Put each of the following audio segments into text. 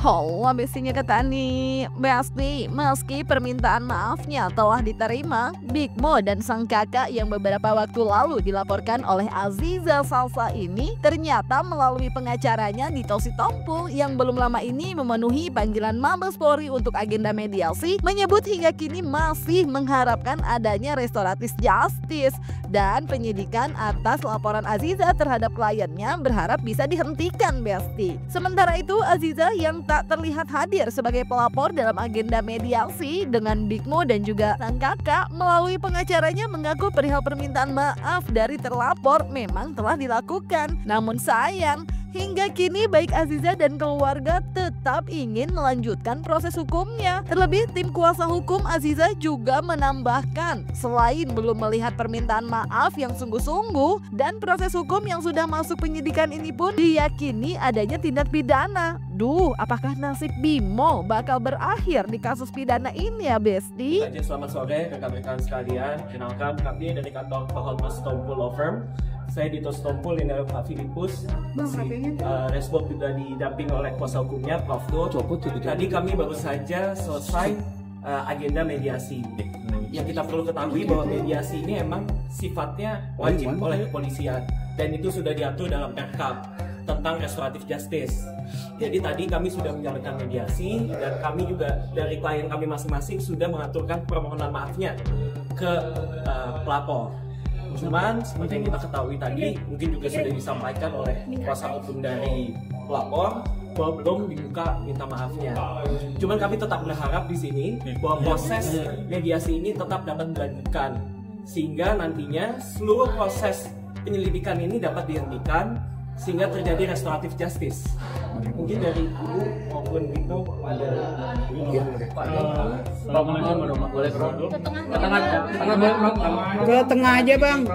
Halo, bestinya Ketani. Besti, meski permintaan maafnya telah diterima, Big Mo dan sang kakak yang beberapa waktu lalu dilaporkan oleh Aziza Salsa ini ternyata melalui pengacaranya Dito Sitompul yang belum lama ini memenuhi panggilan Mabes Polri untuk agenda mediasi, menyebut hingga kini masih mengharapkan adanya restoratif justice dan penyidikan atas laporan Aziza terhadap kliennya berharap bisa dihentikan, Besti. Sementara itu, Aziza yang tak terlihat hadir sebagai pelapor dalam agenda mediasi dengan Big Mo dan juga sang kakak melalui pengacaranya mengaku perihal permintaan maaf dari terlapor memang telah dilakukan. Namun sayang, hingga kini baik Aziza dan keluarga tetap ingin melanjutkan proses hukumnya. Terlebih tim kuasa hukum Aziza juga menambahkan, selain belum melihat permintaan maaf yang sungguh-sungguh dan proses hukum yang sudah masuk penyidikan ini pun diyakini adanya tindak pidana. Duh, apakah nasib Bimo bakal berakhir di kasus pidana ini ya, Besti? Selamat sore rekan-rekan sekalian. Kenalkan, kami dari kantor Pak Sitompul Law Firm. Saya Dito Sitompul, ini adalah Pak Filipus. Resbok juga didampingi oleh kuasa hukumnya, Prof. Tadi kami baru saja selesai agenda mediasi. Yang kita perlu ketahui bahwa mediasi ini emang sifatnya wajib oleh kepolisian dan itu sudah diatur dalam Perkap tentang restoratif justice. Jadi tadi kami sudah menjalankan mediasi dan kami juga dari klien kami masing-masing sudah mengaturkan permohonan maafnya ke pelapor. Cuman seperti yang kita ketahui tadi mungkin juga sudah disampaikan oleh kuasa hukum dari pelapor bahwa belum dibuka minta maafnya. Cuman kami tetap berharap di sini bahwa proses mediasi ini tetap dapat dilanjutkan sehingga nantinya seluruh proses penyelidikan ini dapat dihentikan sehingga terjadi restoratif justice. Mungkin dari Ibu maupun itu ada ke tengah aja, Bang.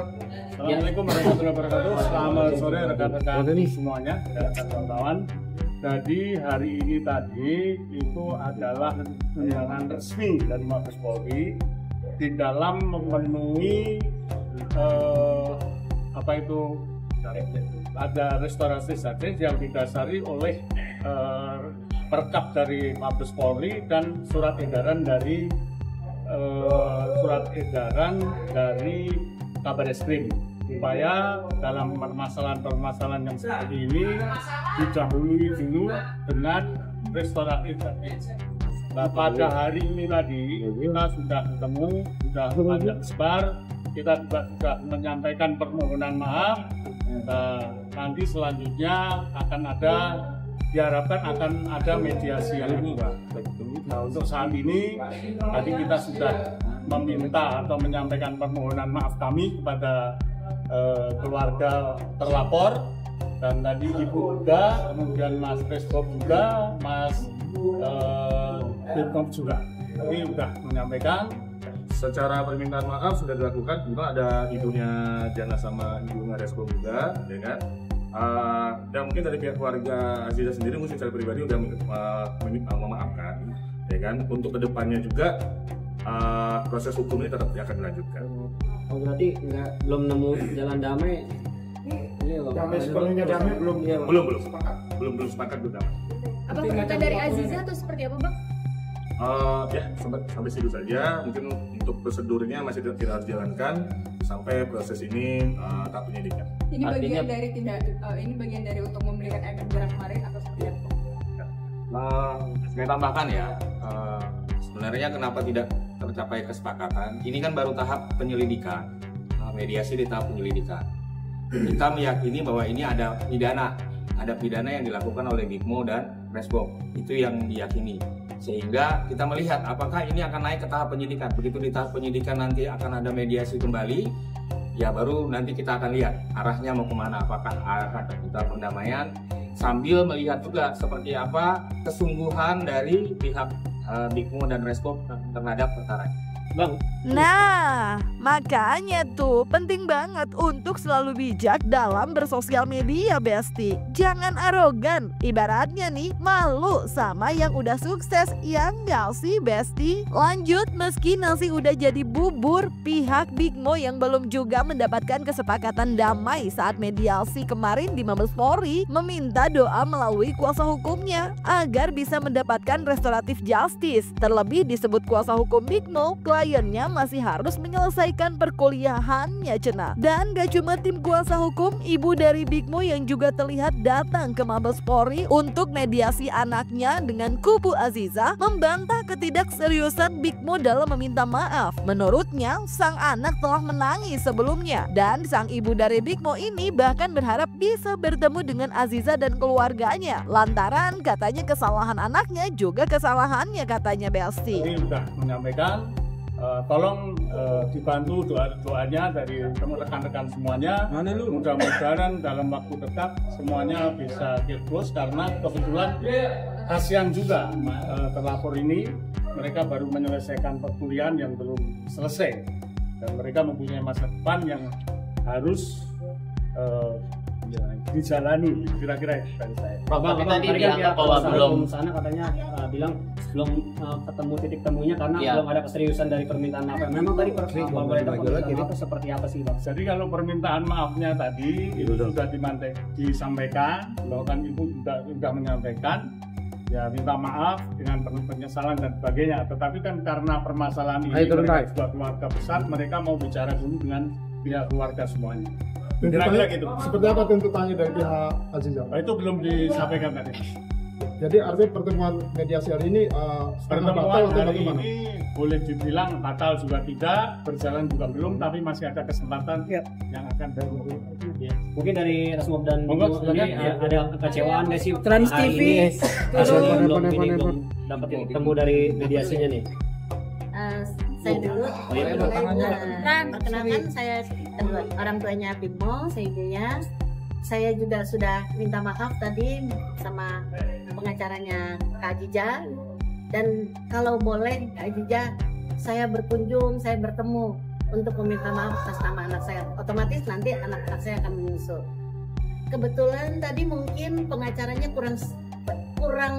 Assalamualaikum warahmatullahi wabarakatuh. Selamat sore rekan-rekan semuanya, kawan-kawan. Jadi hari ini tadi itu adalah undangan resmi dari Mabes Polri di dalam memenuhi ada restorasi justice yang didasari oleh perkap dari Mabes Polri dan surat edaran dari Kabareskrim supaya dalam permasalahan yang seperti ini didahului dulu dengan restoratif justice. Nah, pada hari ini tadi kita sudah ketemu, sudah panjang lebar, kita juga sudah menyampaikan permohonan maaf. Nanti selanjutnya diharapkan akan ada mediasi yang kedua. Nah, untuk saat ini tadi kita sudah meminta atau menyampaikan permohonan maaf kami kepada keluarga terlapor dan tadi Ibu juga, kemudian Mas Resbok juga, Mas Filkom juga. Ini sudah menyampaikan. Secara permintaan maaf sudah dilakukan, juga ada ibunya Jana sama ibunya Resbok juga, ya kan? Dan mungkin dari pihak keluarga Aziza sendiri mungkin secara pribadi sudah memaafkan, ya kan? Untuk kedepannya juga proses hukum ini tetap akan dilanjutkan. Oh, berarti belum nemu jalan damai? Damai sepenuhnya damai belum Belum sepakat belum damai. Apa permintaan dari Aziza atau seperti apa, Bang? Ya sampai situ saja. Mungkin untuk prosedurnya masih tidak harus dijalankan sampai proses ini tahap penyidikan. Ini bagian dari ini bagian dari untuk memberikan efek jerak kemarin atau seperti apa? Saya tambahkan ya, sebenarnya kenapa tidak tercapai kesepakatan? Ini kan baru tahap penyelidikan, mediasi di tahap penyelidikan. Kita meyakini bahwa ini ada pidana yang dilakukan oleh Big Mo dan Resbok, itu yang diyakini. Sehingga kita melihat apakah ini akan naik ke tahap penyidikan. Begitu di tahap penyidikan nanti akan ada mediasi kembali, ya baru nanti kita akan lihat arahnya mau kemana, apakah arah kita pendamaian, sambil melihat juga seperti apa kesungguhan dari pihak Big Mo dan Resbok terhadap perkara ini. Bang. Nah, makanya tuh penting banget untuk selalu bijak dalam bersosial media, Besti. Jangan arogan, ibaratnya nih malu sama yang udah sukses, ya enggak sih Besti? Lanjut, meski nasi udah jadi bubur, pihak Big Mo yang belum juga mendapatkan kesepakatan damai saat mediasi kemarin di Mabes Polri meminta doa melalui kuasa hukumnya agar bisa mendapatkan restoratif justice. Terlebih disebut kuasa hukum Big Mo, kliennya masih harus menyelesaikan perkuliahannya cenah. Dan gak cuma tim kuasa hukum, ibu dari Big Mo yang juga terlihat datang ke Mabes Polri untuk mediasi anaknya dengan kubu Aziza membantah ketidakseriusan Big Mo dalam meminta maaf. Menurutnya, sang anak telah menangis sebelumnya dan sang ibu dari Big Mo ini bahkan berharap bisa bertemu dengan Aziza dan keluarganya. Lantaran katanya kesalahan anaknya juga kesalahannya katanya Besti. Ini sudah menyampaikan tolong dibantu doanya dari rekan-rekan semuanya. Mudah-mudahan dalam waktu dekat semuanya bisa close karena kebetulan kasihan juga terlapor ini, mereka baru menyelesaikan perkuliahan yang belum selesai dan mereka mempunyai masa depan yang harus dijalani, kira-kira dari saya. Bang, tadi dianggap bahwa belum sana katanya bilang belum ketemu titik temunya karena belum ada keseriusan dari permintaan maaf. Memang tadi permintaan maaf seperti apa sih Bang? Jadi kalau permintaan maafnya tadi itu sudah disampaikan, bahwa kan ibu sudah menyampaikan ya minta maaf dengan penuh penyesalan dan sebagainya. Tetapi kan karena permasalahan ini mereka sebuah keluarga besar, mereka mau bicara dulu dengan pihak keluarga semuanya. Kira-kira gitu. Seperti apa tuntutannya dari pihak Aziza? Itu belum disampaikan tadi. Jadi artinya pertemuan mediasi hari ini pertemuan hari ini boleh dibilang batal juga tidak, berjalan juga belum, tapi masih ada kesempatan yang akan berlaku. Mungkin dari Rasmob dan ini ada kekecewaan nggak sih? Trans TV belum dapat temu dari mediasinya nih. Saya dulu, perkenalkan saya orang tuanya Big Mo, saya ibunya. Saya juga sudah minta maaf tadi sama pengacaranya Kak Aziza. Dan kalau boleh Kak Aziza, saya berkunjung, saya bertemu untuk meminta maaf atas nama anak saya. Otomatis nanti anak-anak saya akan menyusul. Kebetulan tadi mungkin pengacaranya kurang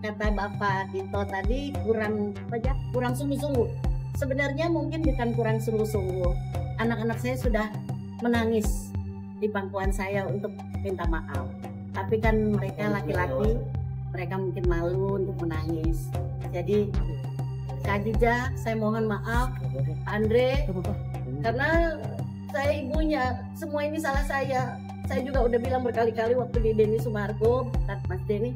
kata Bapak Dito tadi kurang sungguh-sungguh. Sebenarnya mungkin bukan kurang sungguh-sungguh. Anak-anak saya sudah menangis di pangkuan saya untuk minta maaf. Tapi kan mereka laki-laki, mereka mungkin malu untuk menangis. Jadi Kak Aziza, saya mohon maaf, Andre, karena saya ibunya. Semua ini salah saya. Saya juga udah bilang berkali-kali waktu di Denny Sumargo, Mas Denny,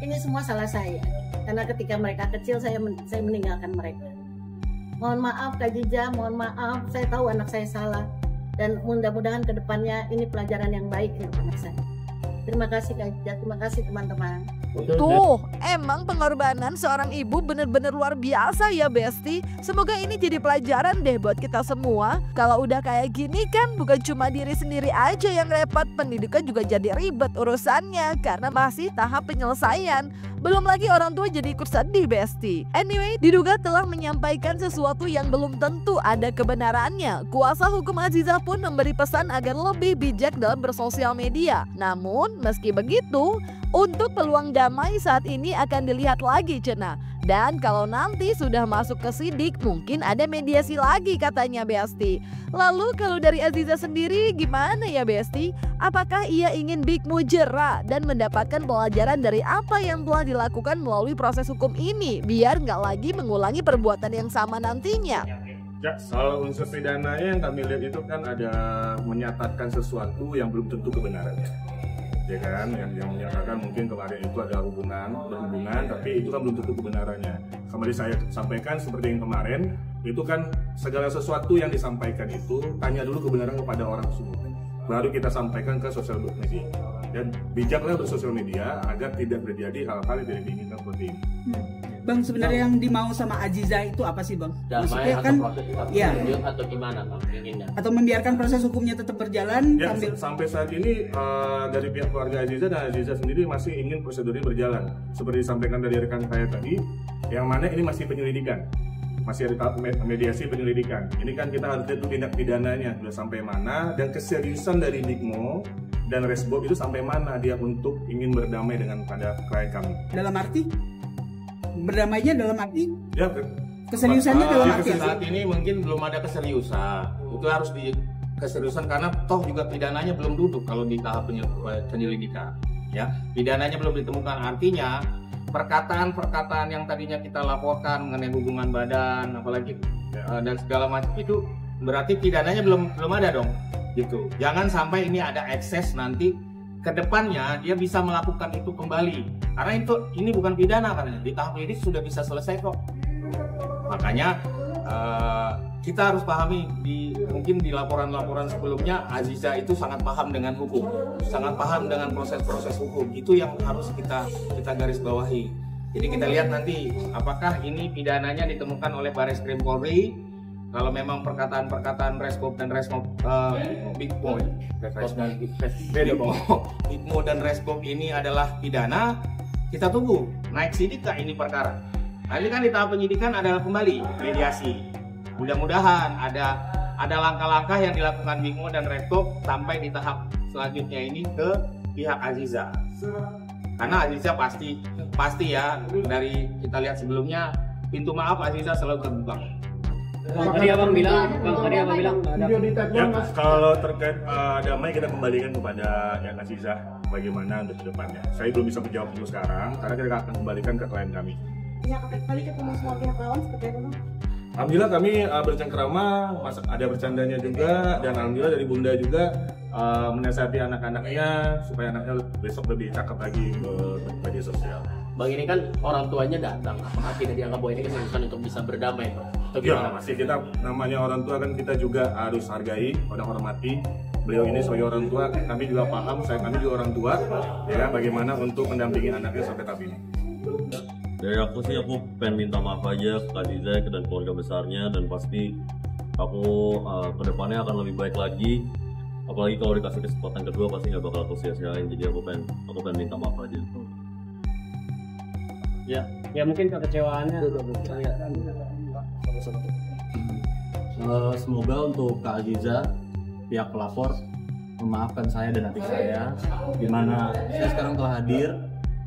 ini semua salah saya. Karena ketika mereka kecil saya meninggalkan mereka. Mohon maaf Kak Aziza, mohon maaf. Saya tahu anak saya salah. Dan mudah-mudahan ke depannya ini pelajaran yang baik untuk anak saya. Terima kasih Kak Aziza, terima kasih teman-teman. Tuh, emang pengorbanan seorang ibu bener-bener luar biasa ya Besti. Semoga ini jadi pelajaran deh buat kita semua. Kalau udah kayak gini kan bukan cuma diri sendiri aja yang repot, pendidikan juga jadi ribet urusannya karena masih tahap penyelesaian. Belum lagi orang tua jadi ikut sedih Besti. Anyway, diduga telah menyampaikan sesuatu yang belum tentu ada kebenarannya. Kuasa hukum Aziza pun memberi pesan agar lebih bijak dalam bersosial media. Namun, meski begitu, untuk peluang damai saat ini akan dilihat lagi cenah. Dan kalau nanti sudah masuk ke sidik, mungkin ada mediasi lagi katanya Besti. Lalu kalau dari Aziza sendiri gimana ya Besti? Apakah ia ingin Big Mo jera dan mendapatkan pelajaran dari apa yang telah dilakukan melalui proses hukum ini, biar nggak lagi mengulangi perbuatan yang sama nantinya? Ya, soal unsur pidananya yang kami lihat itu kan ada menyatakan sesuatu yang belum tentu kebenarannya. Ya kan, yang menyatakan mungkin kemarin itu ada berhubungan, tapi itu kan belum tentu kebenarannya. Kemarin saya sampaikan seperti yang kemarin, itu kan segala sesuatu yang disampaikan itu tanya dulu kebenaran kepada orang tersebut, baru kita sampaikan ke sosial media. Dan bijaklah bersosial media agar tidak terjadi hal-hal yang tidak diinginkan seperti ini. Bang, sebenarnya yang dimau sama Aziza itu apa sih Bang? Damai kan, ya. Atau gimana Bang? Atau membiarkan proses hukumnya tetap berjalan? Ya, sampai saat ini dari pihak keluarga Aziza dan Aziza sendiri masih ingin prosedurnya berjalan. Seperti disampaikan dari rekan saya tadi, yang mana ini masih penyelidikan. masih ada tahap mediasi penyelidikan. Ini kan kita harus lihat tindak pidananya sudah sampai mana dan keseriusan dari Bigmo dan Resbob itu sampai mana dia untuk ingin berdamai dengan pada klien kami. Dalam arti berdamainya dalam arti Ya, keseriusannya dalam arti saat ini mungkin belum ada keseriusan. Itu harus keseriusan karena toh juga pidananya belum duduk kalau di tahap penyelidikan. Ya, pidananya belum ditemukan. Artinya perkataan-perkataan yang tadinya kita laporkan mengenai hubungan badan, apalagi dan segala macam itu berarti pidananya belum ada dong. Gitu. Jangan sampai ini ada ekses nanti ke depannya dia bisa melakukan itu kembali. Karena ini bukan pidana karena di tahap ini sudah bisa selesai kok. Makanya kita harus pahami mungkin di laporan-laporan sebelumnya Aziza itu sangat paham dengan hukum, sangat paham dengan proses-proses hukum. Itu yang harus kita garis bawahi. Jadi kita lihat nanti apakah ini pidananya ditemukan oleh Barreskrim Polri. Kalau memang perkataan-perkataan Resbob dan Resmob Bigmo dan Resbob ini adalah pidana, kita tunggu naik sidik ini perkara. Nanti kan di tahap penyidikan adalah kembali mediasi. Mudah-mudahan ada langkah-langkah yang dilakukan Bigmo dan Resbob sampai di tahap selanjutnya ini ke pihak Aziza. Karena Aziza pasti ya dari kita lihat sebelumnya pintu maaf Aziza selalu terbuka. Tadi abang bilang Ya, kalau terkait damai kita kembalikan kepada yang Aziza bagaimana untuk kedepannya. Saya belum bisa menjawab untuk sekarang karena kita akan kembalikan ke klien kami. Ya, kali ketemu semua pihak lawan seperti apa? Alhamdulillah kami bercengkerama, ada bercandanya juga, dan alhamdulillah dari Bunda juga menasihati anak-anaknya supaya anaknya besok lebih cakep lagi ke media sosial. Bang, ini kan orang tuanya datang, apakah tidak dianggap bahwa ini keseriusan untuk bisa berdamai? Ya, pasti kita namanya orang tua kan kita juga harus hargai, hormati. Beliau ini sebagai orang tua, kami juga paham, kami juga orang tua, ya bagaimana untuk mendampingi anaknya sampai tahap ini. Dari aku sih, aku pengen minta maaf aja ke Aziza dan keluarga besarnya, dan pasti aku kedepannya akan lebih baik lagi. Apalagi kalau dikasih kesempatan kedua pasti nggak bakal aku sia-siain. Jadi aku pengen minta maaf aja. Ya mungkin kekecewaannya. Semoga untuk Kak Aziza, pihak pelapor memaafkan saya dan adik saya, di mana saya sekarang telah hadir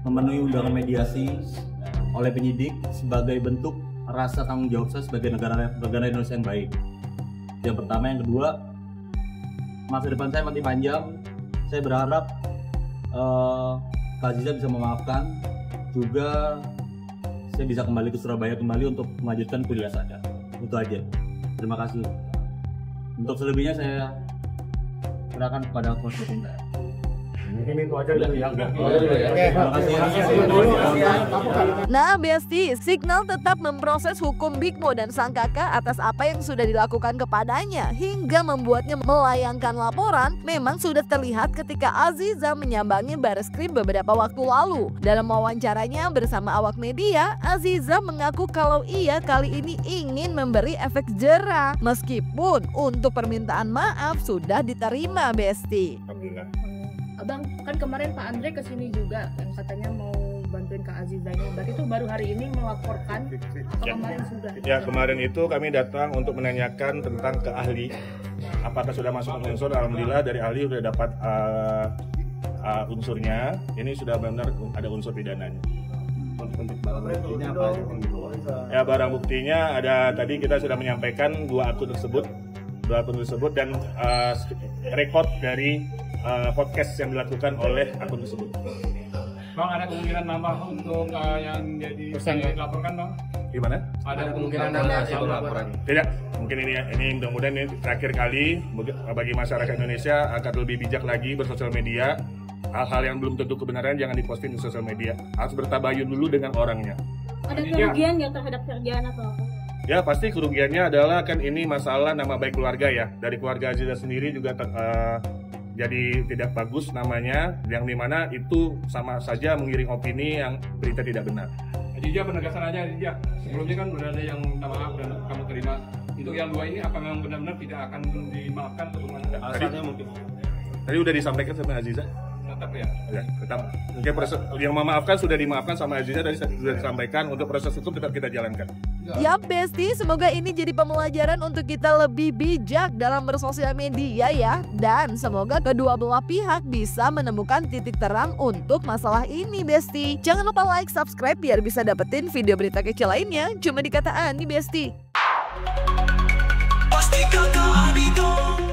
memenuhi undangan mediasi oleh penyidik sebagai bentuk rasa tanggung jawab saya sebagai negara Indonesia yang baik. Yang pertama, yang kedua, masa depan saya masih panjang. Saya berharap Kak Aziza bisa memaafkan, juga saya bisa kembali ke Surabaya untuk melanjutkan kuliah saya. Itu aja. Terima kasih. Untuk selebihnya saya serahkan kepada kuasa hukum. Ini itu aja ya. Nah, Besti, Signal tetap memproses hukum Bigmo dan sang kakak atas apa yang sudah dilakukan kepadanya hingga membuatnya melayangkan laporan. Memang sudah terlihat ketika Aziza menyambangi Barreskrim beberapa waktu lalu. Dalam wawancaranya bersama awak media, Aziza mengaku kalau ia kali ini ingin memberi efek jera, meskipun untuk permintaan maaf sudah diterima, Besti. Alhamdulillah. Abang, kan kemarin Pak Andre kesini juga yang katanya mau bantuin Kak Azizanya. Berarti itu baru hari ini melaporkan atau kemarin sudah? Ya, kemarin itu kami datang untuk menanyakan tentang ke ahli. Apakah sudah masuk unsur? Alhamdulillah dari ahli sudah dapat unsurnya. Ini sudah benar ada unsur pidananya. Ya, barang buktinya ada, tadi kita sudah menyampaikan dua akun tersebut dan rekod dari podcast yang dilakukan oleh akun tersebut. Bang, ada kemungkinan nambah untuk yang jadi dilaporkan, Bang? Gimana? Ada kemungkinan nambah laporan? Tidak, mungkin ini mudah-mudahan ini terakhir kali bagi masyarakat Indonesia agar lebih bijak lagi bersosial media. Hal-hal yang belum tentu kebenaran jangan diposting di sosial media. Harus bertabayun dulu dengan orangnya. Ada kerugian nggak terhadap kerjaan atau apa? Ya, pasti kerugiannya adalah kan ini masalah nama baik keluarga ya. Dari keluarga Aziza sendiri juga jadi tidak bagus namanya, yang dimana itu sama saja mengiring opini yang berita tidak benar. Aziza, penegasan aja Aziza. Sebelumnya kan sudah ada yang minta maaf dan kamu terima. Untuk yang dua ini apa memang benar-benar tidak akan dimaafkan atau bagaimana? Alasannya mungkin. Tadi udah disampaikan sama Aziza. Tetap ya? Ya, tetap. Mungkin proses yang memaafkan sudah dimaafkan sama Aziza, tadi sudah disampaikan. Untuk proses hukum tetap kita jalankan. Yap Besti, semoga ini jadi pembelajaran untuk kita lebih bijak dalam bersosial media ya. Dan semoga kedua belah pihak bisa menemukan titik terang untuk masalah ini Besti. Jangan lupa like, subscribe biar bisa dapetin video berita kecil lainnya cuma di Kata Ani Besti. Pasti Kata Ani dong.